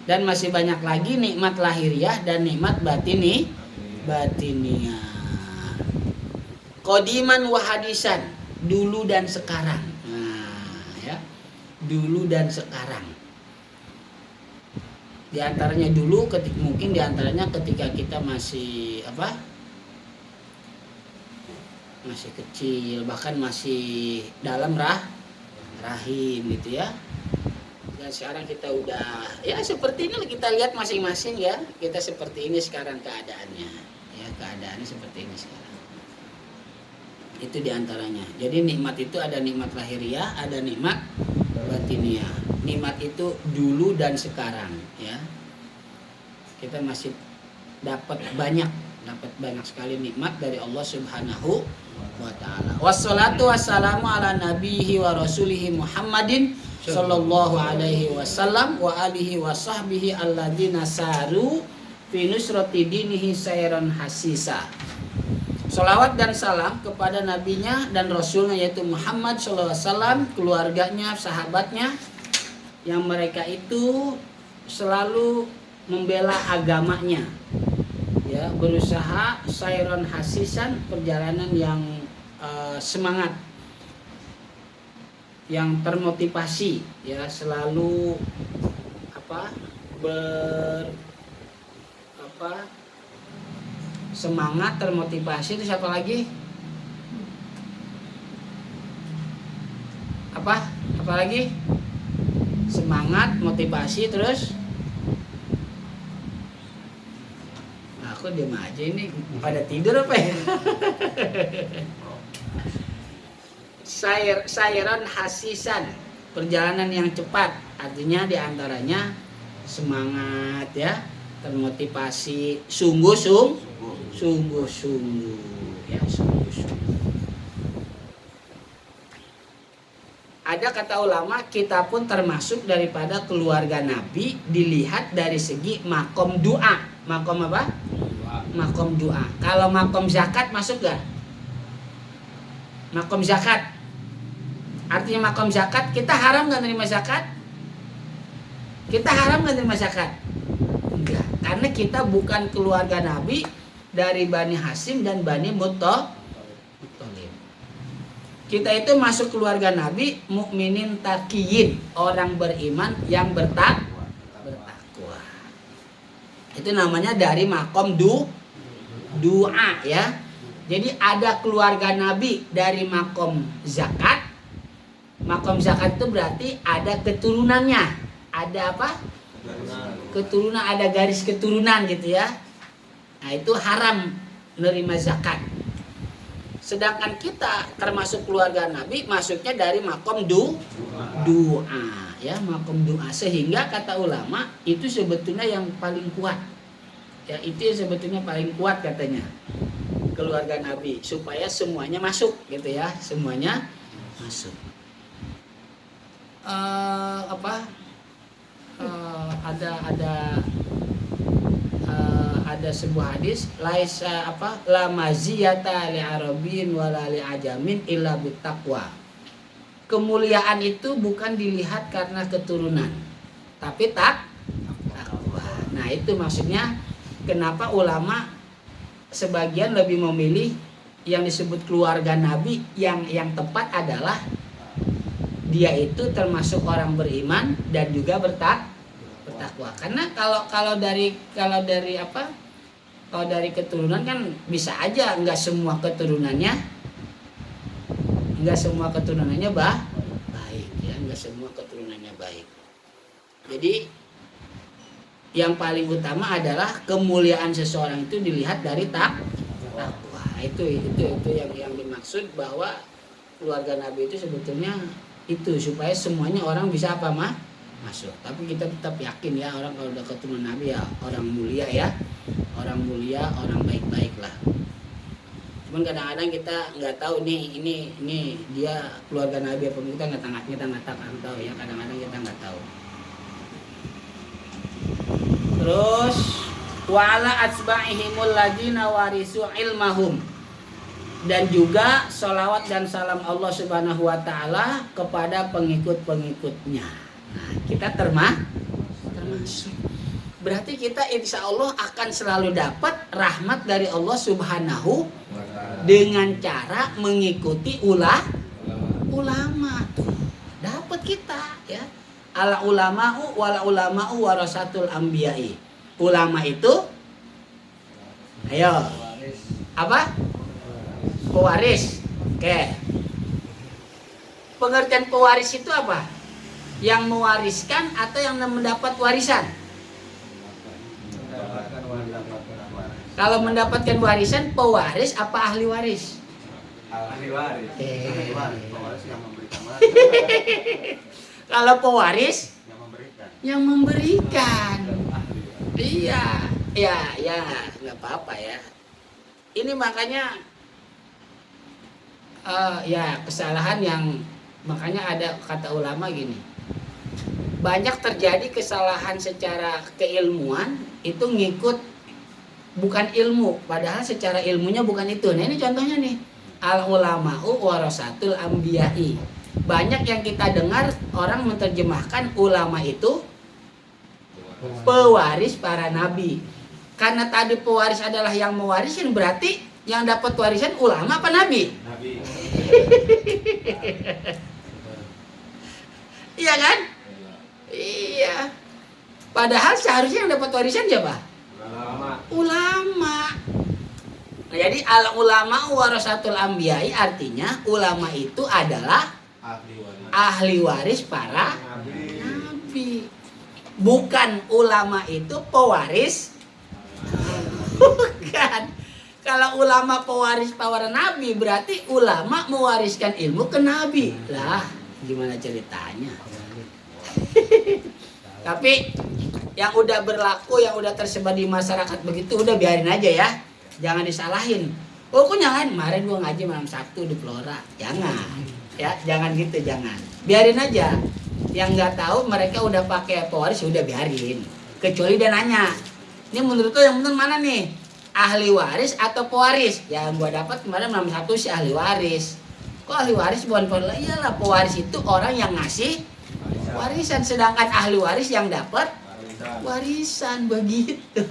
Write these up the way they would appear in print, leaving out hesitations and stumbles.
Dan masih banyak lagi nikmat lahiriah dan nikmat batiniah. Qodiman wa hadisan, dulu dan sekarang. Nah, ya. Dulu dan sekarang. Di antaranya dulu mungkin di antaranya ketika kita masih masih kecil, bahkan masih dalam rahim gitu ya. Dan sekarang kita udah ya seperti ini kita lihat masing-masing ya, kita seperti ini sekarang keadaannya ya, keadaannya seperti ini sekarang. Itu diantaranya. Jadi nikmat itu ada nikmat lahiriah, ada nikmat batiniah. Nikmat itu dulu dan sekarang ya. Kita masih dapat banyak sekali nikmat dari Allah Subhanahu wa taala. Wassalatu wassalamu ala nabihi wa rasulihi Muhammadin sallallahu alaihi wasallam wa alihi wa sahbihi alladzina saru fi nusrati dinihi sayran hasisa. Salawat dan salam kepada nabinya dan rasulnya yaitu Muhammad sallallahu alaihi wasallam, keluarganya, sahabatnya yang mereka itu selalu membela agamanya. Ya, berusaha sayran hasisan, perjalanan yang semangat, yang termotivasi ya, selalu semangat, termotivasi. Itu siapa lagi? Apa lagi? Semangat, motivasi, terus aku diam aja, ini pada tidur apa ya? Sayran hasisan, perjalanan yang cepat, artinya diantaranya semangat ya, termotivasi, sungguh-sungguh ya, sungguh-sungguh. Ada kata ulama, kita pun termasuk daripada keluarga Nabi dilihat dari segi makom doa. Makom apa? Makom doa. Kalau makom zakat masuk gak? Makom zakat. Artinya makom zakat, kita haram gak nerima zakat? Kita haram gak nerima zakat? Enggak. Karena kita bukan keluarga Nabi dari Bani Hasyim dan Bani Muttalib. Kita itu masuk keluarga Nabi mukminin taqiyin, orang beriman yang bertakwa. Itu namanya dari makom doa ya. Jadi ada keluarga Nabi dari makom zakat. Makom zakat itu berarti ada keturunannya. Ada apa? Keturunan, ada garis keturunan gitu ya. Nah, itu haram menerima zakat. Sedangkan kita termasuk keluarga Nabi masuknya dari makom doa ya, makom doa, sehingga kata ulama itu sebetulnya yang paling kuat ya, itu yang sebetulnya paling kuat katanya keluarga Nabi, supaya semuanya masuk gitu ya, semuanya masuk. Ada sebuah hadis, laisa la maziyata li arabin wala li ajamin illa bittaqwa. Kemuliaan itu bukan dilihat karena keturunan, tapi takwa. Nah, itu maksudnya kenapa ulama sebagian lebih memilih yang disebut keluarga Nabi, yang tepat adalah dia itu termasuk orang beriman dan juga bertakwa. Karena kalau dari keturunan kan bisa aja nggak semua keturunannya baik ya, nggak semua keturunannya baik. Jadi yang paling utama adalah kemuliaan seseorang itu dilihat dari takwa. Itu yang dimaksud bahwa keluarga Nabi itu sebetulnya itu supaya semuanya orang bisa masuk. Tapi kita tetap yakin ya, orang kalau udah ketemu Nabi ya orang mulia ya, orang baik-baik lah. Cuman kadang-kadang kita nggak tahu nih ini dia keluarga Nabi apa, kita nggak tahu ya, kadang-kadang kita nggak tahu. Terus wa'ala atsba'ihimul ladina warisu ilmahum, dan juga sholawat dan salam Allah Subhanahu wa ta'ala kepada pengikut-pengikutnya. Nah, kita termasuk. berarti kita insya Allah akan selalu dapat rahmat dari Allah Subhanahu dengan cara mengikuti ulama tuh. Dapat kita ya. Al ulama'u wal ulama'u warasatul anbiya'i. Ulama itu ayo apa? Pewaris. Oke. Pengertian pewaris itu apa? Yang mewariskan atau yang mendapat warisan? Kalau mendapatkan warisan, pewaris apa ahli waris? Ahli waris. Ahli waris. Pewaris yang memberikan waris. Kalau pewaris Yang memberikan. Iya, ya, nggak apa-apa ya. Ini makanya ya kesalahan yang makanya ada kata ulama gini. Banyak terjadi kesalahan secara keilmuan itu ngikut bukan ilmu, padahal secara ilmunya bukan itu. Nah ini contohnya nih, al ulama'u warasatul anbiya'i. Banyak yang kita dengar orang menerjemahkan ulama itu pewaris para nabi. Karena tadi pewaris adalah yang mewarisin, berarti yang dapat warisan ulama apa nabi? Nabi. Iya kan? Iya. Padahal seharusnya yang dapat warisan siapa? Ulama. Nah, jadi al ulama warasatul anbiya'i artinya ulama itu adalah ahli waris para nabi. Bukan ulama itu pewaris. Bukan. Kalau ulama pewaris para nabi berarti ulama mewariskan ilmu ke nabi. Lah, gimana ceritanya? Tapi yang udah berlaku, yang udah tersebar di masyarakat begitu udah biarin aja ya. Jangan disalahin. Oh, kok nyalahin? Kemarin gua ngaji malam Sabtu di Flora. Jangan. Ya, jangan gitu, jangan. Biarin aja. Yang nggak tahu mereka udah pakai pewaris udah biarin. Kecuali dia nanya, ini menurut lo yang benar mana nih? Ahli waris atau pewaris? Yang gua dapat kemarin malam Sabtu si ahli waris. Kok ahli waris bukan pewaris? Iyalah, pewaris itu orang yang ngasih warisan, sedangkan ahli waris yang dapat warisan begitu.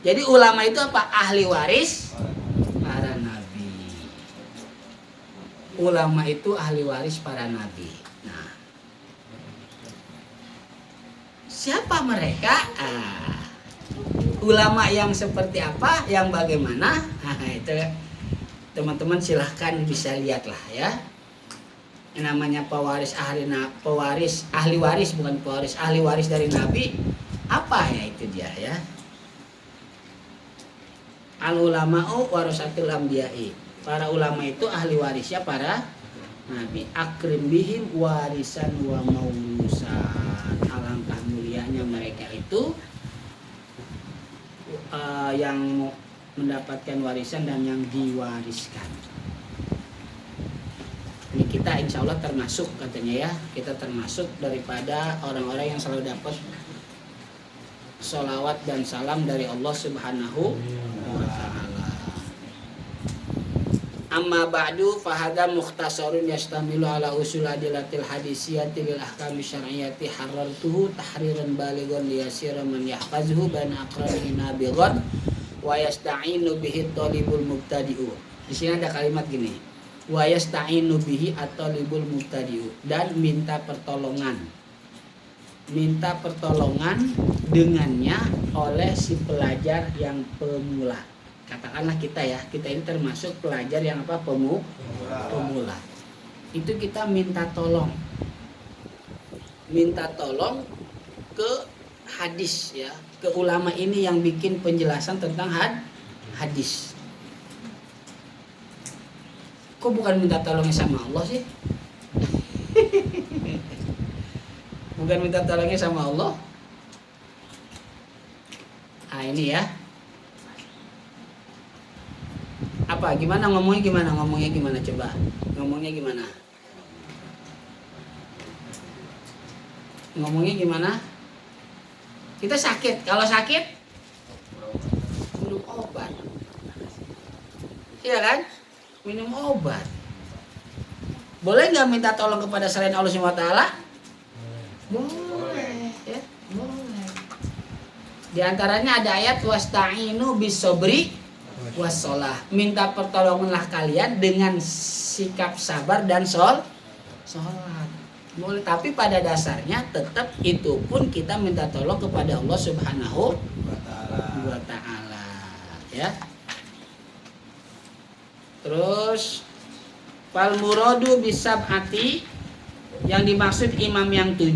Jadi ulama itu apa? Ahli waris para nabi. Ulama itu ahli waris para nabi. Nah, siapa mereka? Ulama yang seperti apa? Yang bagaimana? Nah, itu teman-teman silahkan bisa lihatlah ya. Yang namanya pewaris ahli waris bukan pewaris, ahli waris dari nabi apa ya itu dia ya. Al ulama'u warasatul anbiya'i. Para ulama itu ahli warisnya para nabi. Akrim bihim warisan wa maulusan. Alangkah mulianya mereka itu yang mendapatkan warisan dan yang diwariskan. Ini kita insya Allah termasuk katanya ya. Kita termasuk daripada orang-orang yang selalu dapat sholawat dan salam dari Allah Subhanahu wa ta'ala. Amma ba'du fahadha mukhtasarun yastamilu ala usul adilatil hadisiyati lil ahkami syar'iyyati harartuhu tahriran balighun liyasira man yahfazhu baina aqranihi nabighan wa yasta'inu bihi talibul mubtadi'u. Di sini ada kalimat gini, wa yasta'inu bihi at-talibul mubtadi'u, dan minta pertolongan dengannya oleh si pelajar yang pemula. Katakanlah kita ini termasuk pelajar yang apa? Pemula. Itu kita minta tolong ke hadis ya, ke ulama ini yang bikin penjelasan tentang hadis. Kok bukan minta tolongnya sama Allah sih? Bukan minta tolongnya sama Allah. Ah ini ya. Apa? Gimana ngomongnya gimana? Coba. Ngomongnya gimana? Kita sakit. Kalau sakit minum obat. Iya kan? Minum obat. Boleh nggak minta tolong kepada selain Allah SWT? Boleh, ya, boleh. Di antaranya ada ayat wasta'inu bisobri wassalah. Minta pertolonganlah kalian dengan sikap sabar dan sholat. Boleh, tapi pada dasarnya tetap itu pun kita minta tolong kepada Allah Subhanahu wa ta'ala, ya. Terus fal muradu bisab'ati, yang dimaksud imam yang 7,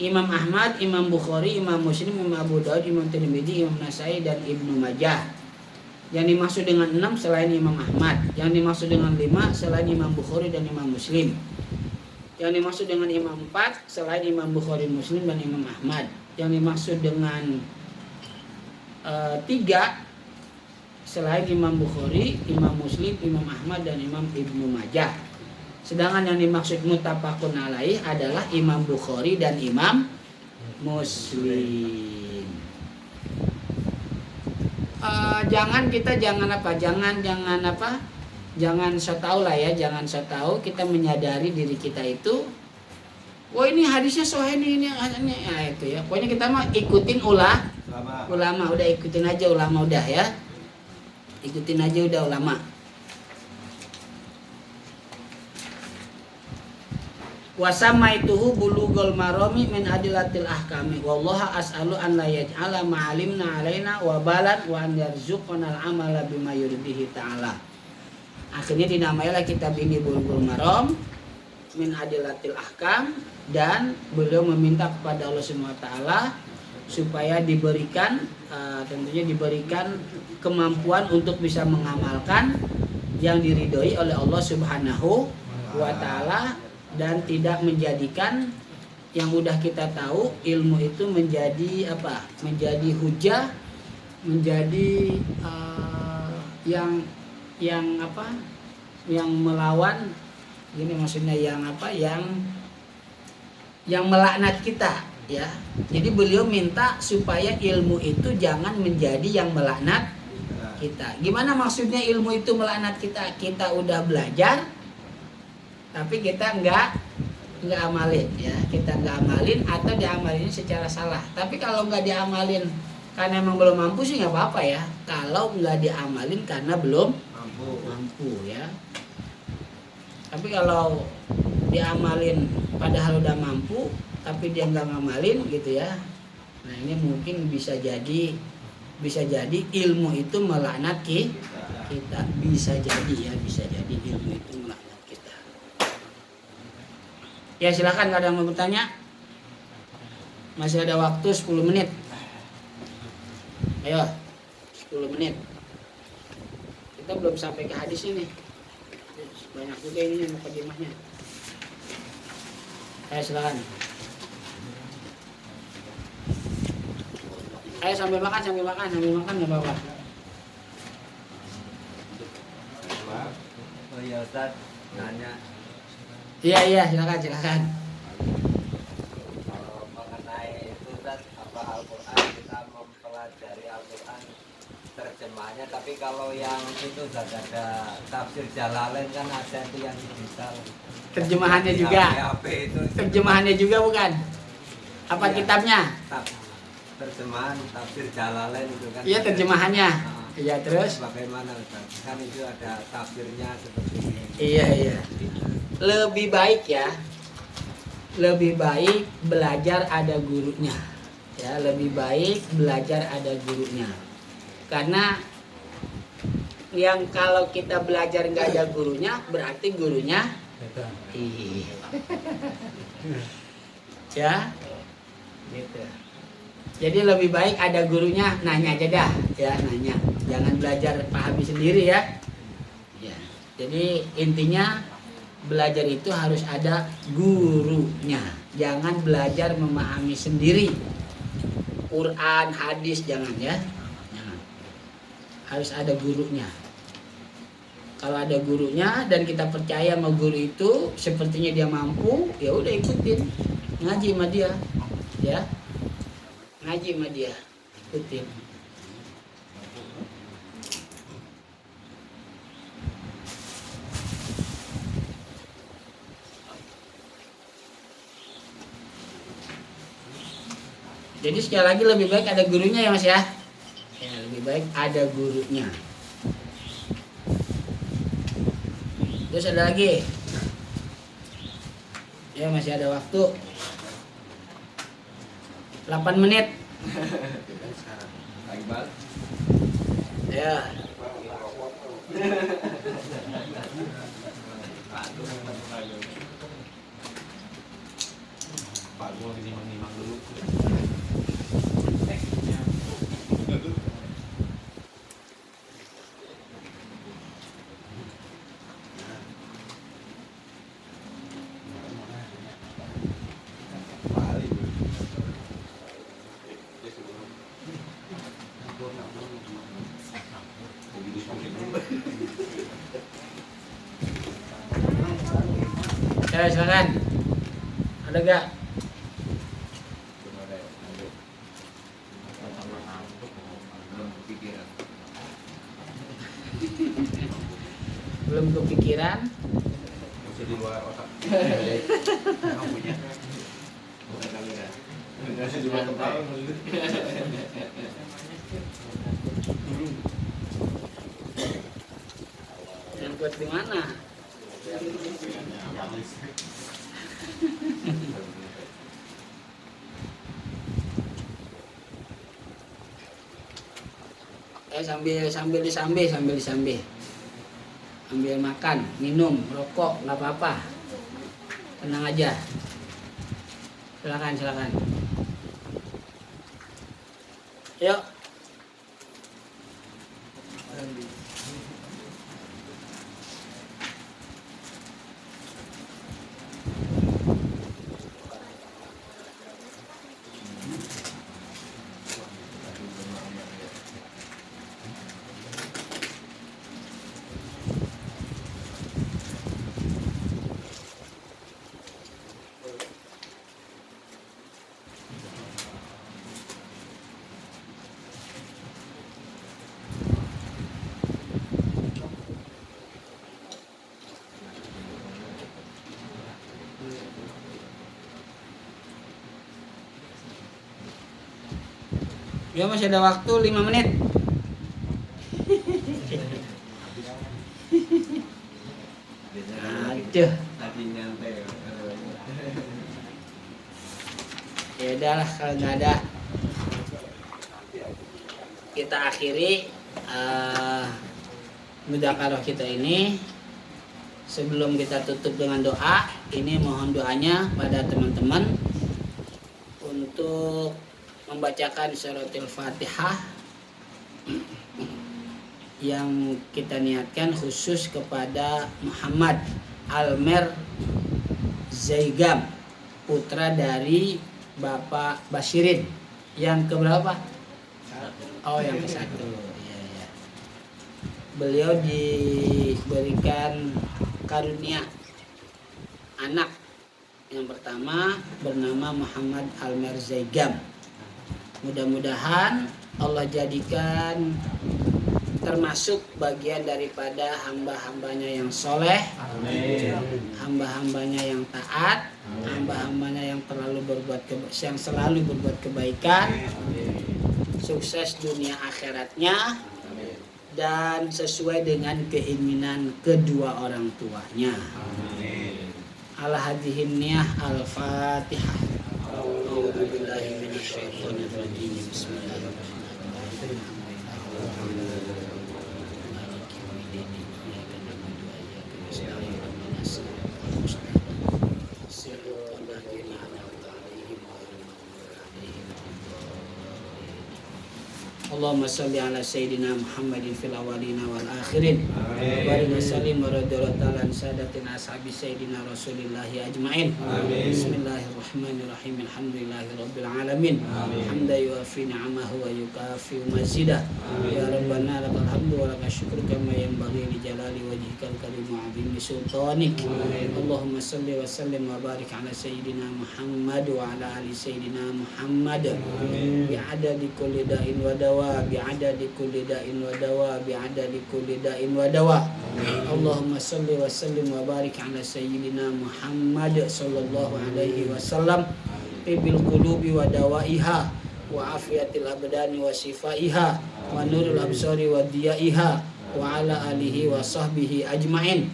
Imam Ahmad, Imam Bukhari, Imam Muslim, Imam Abu Daud, Imam Tirmidzi, Imam Nasai, dan Ibnu Majah. Yang dimaksud dengan 6 selain Imam Ahmad. Yang dimaksud dengan 5 selain Imam Bukhari dan Imam Muslim. Yang dimaksud dengan Imam 4 selain Imam Bukhari, Muslim, dan Imam Ahmad. Yang dimaksud dengan 3 selain Imam Bukhari, Imam Muslim, Imam Ahmad, dan Imam Ibnu Majah. Sedangkan yang dimaksud muttafaqun alaih adalah Imam Bukhari dan Imam Muslim. Jangan so tau lah ya, jangan so tau kita menyadari diri kita itu, wah ini hadisnya sahih ini ya, itu ya. Pokoknya kita mah ikutin ulama, udah ikutin aja ulama udah ya. Ikutin aja udah ulama. Wasamaituhu bulughul marami min adilatil ahkami wallaha as'alu an la yaj'ala ma'alimna alaina wa balan wa an yarzuqana al-amala bima yurdihi ta'ala. Akhirnya dinamailah kitab ini Bulughul Maram min adilatil ahkam, dan beliau meminta kepada Allah Subhanahu wa taala supaya diberikan tentunya diberikan kemampuan untuk bisa mengamalkan yang diridhoi oleh Allah Subhanahu wa taala, dan tidak menjadikan yang udah kita tahu ilmu itu menjadi menjadi menjadi yang melawan, gini maksudnya yang melaknat kita ya. Jadi beliau minta supaya ilmu itu jangan menjadi yang melaknat kita. Gimana maksudnya ilmu itu melaknat kita? Kita udah belajar tapi kita nggak amalin ya, kita nggak amalin atau diamalin secara salah. Tapi kalau nggak diamalin karena emang belum mampu sih nggak apa-apa ya. Kalau nggak diamalin karena belum mampu ya. Tapi kalau diamalin padahal udah mampu tapi dia nggak ngamalin gitu ya, nah ini mungkin bisa jadi ilmu itu melaknat kita, bisa jadi ilmu itu melaknat kita. Ya silakan, kalau ada yang mau bertanya. Masih ada waktu 10 menit. Ayo 10 menit. Kita belum sampai ke hadis ini. Banyak juga ini mukadimahnya. Ayo silakan. Ayo sambil makan nggak apa-apa. Oh iya Ustaz, nanya. Iya silakan. Kalau mengenai itu Ustaz, apa Al-Quran kita mempelajari Al-Quran terjemahnya, tapi kalau yang itu Ustaz ada tafsir Jalalain kan ada itu yang digital. Terjemahannya juga. Terjemahannya juga bukan? Apa iya, kitabnya? Terjemahan tafsir Jalalain itu kan. Iya terjemahannya. Iya terus. Bagaimana Ustaz? Kan itu ada tafsirnya seperti ini. Iya. Lebih baik belajar ada gurunya. Ya, lebih baik belajar ada gurunya. Karena yang kalau kita belajar nggak ada gurunya, berarti gurunya ya, gitu. Jadi lebih baik ada gurunya, nanya aja dah, ya nanya. Jangan belajar pahami sendiri ya. Ya. Jadi intinya belajar itu harus ada gurunya. Jangan belajar memahami sendiri. Quran, hadis jangan ya. Jangan. Harus ada gurunya. Kalau ada gurunya dan kita percaya sama guru itu, sepertinya dia mampu, ya udah ikutin. Ngaji sama dia. Ya. Ngaji sama dia. Ikutin. Jadi sekali lagi lebih baik ada gurunya ya Mas ya. Ya, lebih baik ada gurunya. Terus ada lagi. Ya masih ada waktu 8 menit. Lagi bal. Ya. Pak gua nimang dulu. Ya silakan. Ada gak? Belum kepikiran. Masih di luar otak. Emang punya. Bukan kamera. Masih di luar kepala. Yang kuat di mana? Sambil disambi. Ambil makan, minum, rokok, nggak apa-apa. Tenang aja. Silakan. Yuk. Ya masih ada waktu 5 menit. Aduh. Tadi nyantai. Ya udahlah kalau nggak ada kita akhiri mudzakarah kita ini. Sebelum kita tutup dengan doa, ini mohon doanya pada teman-teman untuk membacakan suratul Fatihah yang kita niatkan khusus kepada Muhammad Almer Zaigam, putra dari Bapak Bashirin. Yang keberapa? Oh, yang ke-1. Ya. Beliau diberikan karunia anak. Yang pertama bernama Muhammad Almer Zaigam. Mudah-mudahan Allah jadikan termasuk bagian daripada hamba-hambanya yang soleh, hamba-hambanya yang taat, hamba-hambanya yang selalu berbuat kebaikan, sukses dunia akhiratnya, dan sesuai dengan keinginan kedua orang tuanya. Ala hadhihi niyah al-Fatihah. A'udzu billahi minasyaitonir rajim. Bismillahirrahmanirrahim. Allahumma salli ala sayyidina Muhammadin fil awwalina wal akhirin. Wa barik sallim wa radhiyallahu ta'ala an sadatina ashabi sayyidina Rasulillahi ajmain. Bismillahirrahmanirrahim. Alhamdulillahi rabbil alamin. Hamdan yuafi ni'amahu wa yukafi mazidah. Ya Rabbana lakal hamdu wa lakal syukru kama yanbaghi li jalali wajhikal karim wa 'azimi sultanik. Allahumma salli wa sallim wa barik ala sayyidina Muhammad wa ala ali sayyidina Muhammad. Bi'adadi kulli da'in wa dawa bi'adadi kulli da'in wa dawa bi'adadi kulli da'in wa dawa. Allahumma salli wa sallim wa barik ala sayyidina Muhammad sallallahu alaihi wasallam tibil qulubi wa dawaiha wa afiyatil abdani wa sifaiha wa nurul absari wa diyaiha wa ala alihi wa sahbihi ajmain.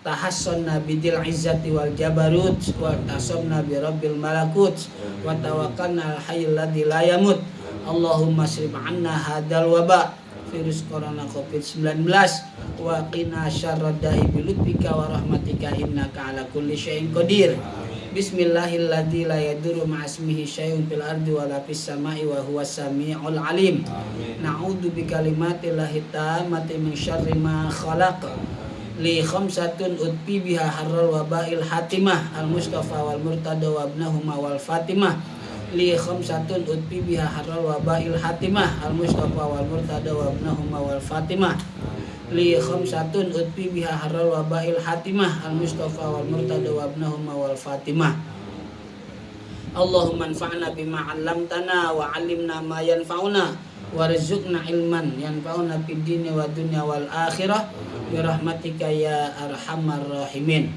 Tahassana bidil izzati wal jabarut wa tasabna bi rabbil malakut wa tawakkalna al hayyul ladzi la yamut. Allahumma srif 'anna hadzal waba virus corona covid-19 wa qina syarrad da'i bi lutfika wa rahmatika innaka ala kulli syai'in qadir. Bismillahilladzi la yadurru ma'asmihi syai'un fil ardi wa la fis sama'i wa huwas samiul alim. Na'udzu bi kalimatillahi tammati min syarri ma khalaq. Li khamsatun utbi biha harral wabail hatimah al mustafa wal murtada wa ibnahuma wal fatimah. Li khamsatun utbi biha harral wabail hatimah al mustafa wal murtada wa ibnahuma wal fatimah. Li khamsatun utbi biha harral wabail hatimah al mustafa wal murtada wa ibnahuma wal fatimah. Allahumma anfa'na bima 'allamtana wa 'allimna ma yanfa'una warzuqna ilman yanfa'una fid dini wa dunya wal akhirah bi rahmatika ya arhamar rahimin.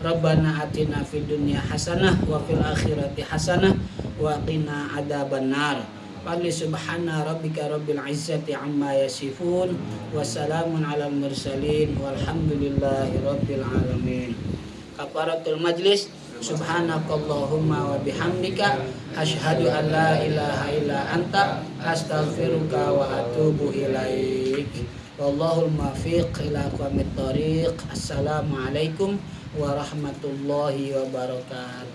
Rabbana atina fid dunya hasanah wa fil akhirati hasanah wa qina adzabannar. Fadli subhana rabbika rabbil izzati amma yasifun wa salamun alal mursalin walhamdulillahi rabbil alamin. Kafaratul majlis. Subhanakallahumma wa bihamdika asyhadu an la ilaha illa anta astaghfiruka wa atubu ilaik. Wallahul muwaffiq ila aqwamit thoriq. Assalamualaikum warahmatullahi wabarakatuh.